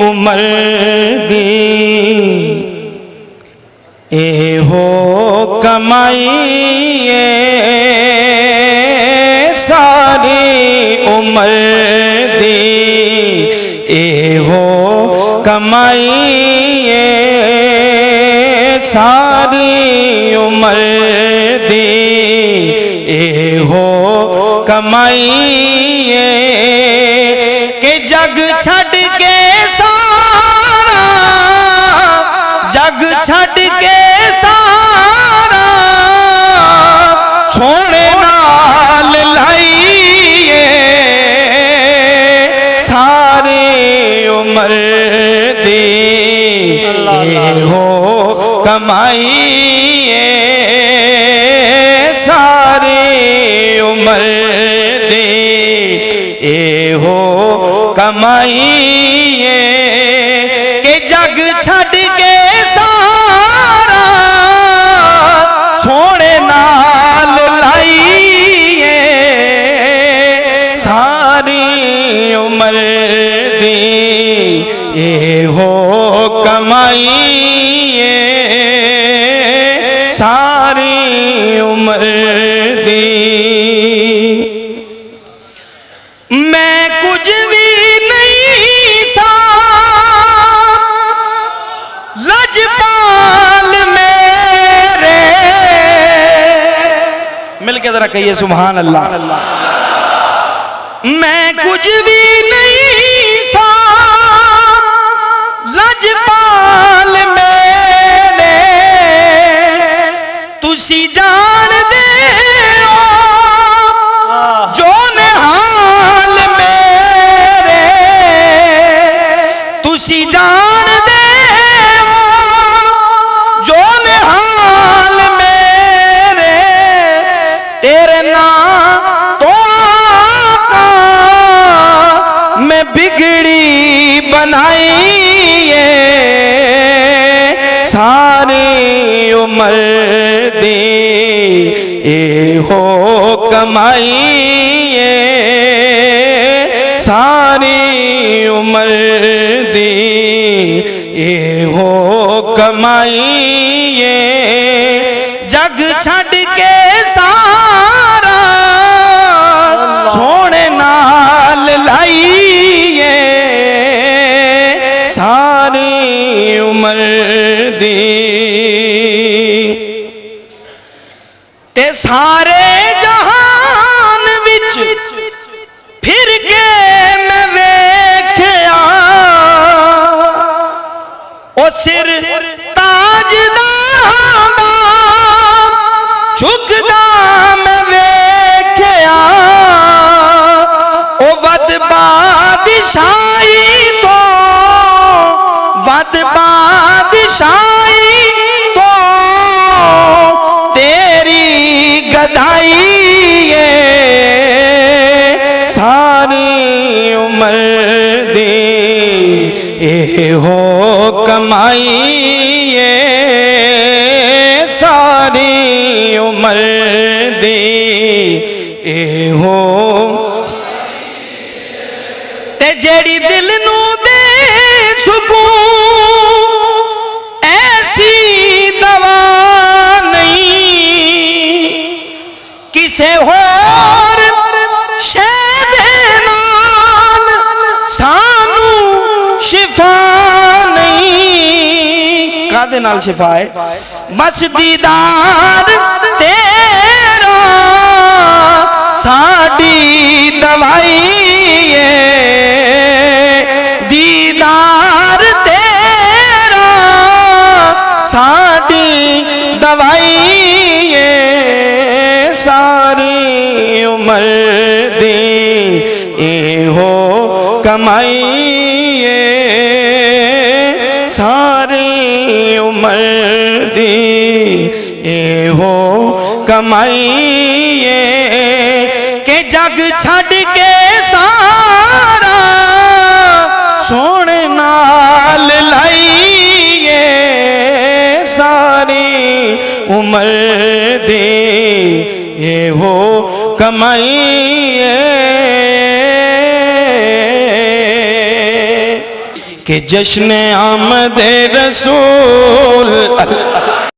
उमर दी ए हो कमाई सारी उमर दी ए हो कमाई सारी उमर दी ए हो कमाई के जग छड़ के सारा जग छड़ के सारा छोड़े नाल लाइए सारी उमर दी हो कमाई सारी उमर दी ए हो कमाई के जग छड़ के सारा छोड़े नाल लाइए सारी उमर दी ए हो कमाई सारी उमर दी मैं कुछ भी नहीं सा लजपाल मेरे मिलके जरा कहिए सुभान अल्लाह। मैं कुछ भी नहीं सा लजपाल मेरे तुसी जान दे जो निहाल मेरे तुसी जान दे जो निहाल मेरे तेरे नाम तो आका मैं बिगड़ी बनाई सारी उमर दी ए हो कमाई सारी उमर दी ए हो कमाई जग छड़ के सारा सोने नाल लाइए सारी उमर दी ते सारे जहान विच फिर के मैं वेख्या ओ सिर ताजदार दा झुकदा मैं वेख्या ओ वद बादशाही तो वद बादशाही तो तेरी गदाई सारी उमर दी ए हो कमाई सारी उमर दी ए हो ते जेड़ी दिल नू दे सुकून ऐसी दवा नहीं किसे होर शहद नाल सानू शिफा नहीं कादे नाल शिफा है बस दीदार तेरा साडी दवाई दीदार तेरा साडी दवाई सारी उमर दी ए हो कमाई सारी उमर दी ए हो कमाई के जग छड़ के सारा सोने नाल लाइए सारी उमर दे ये हो कमाई कि जश्न आमद रसूल।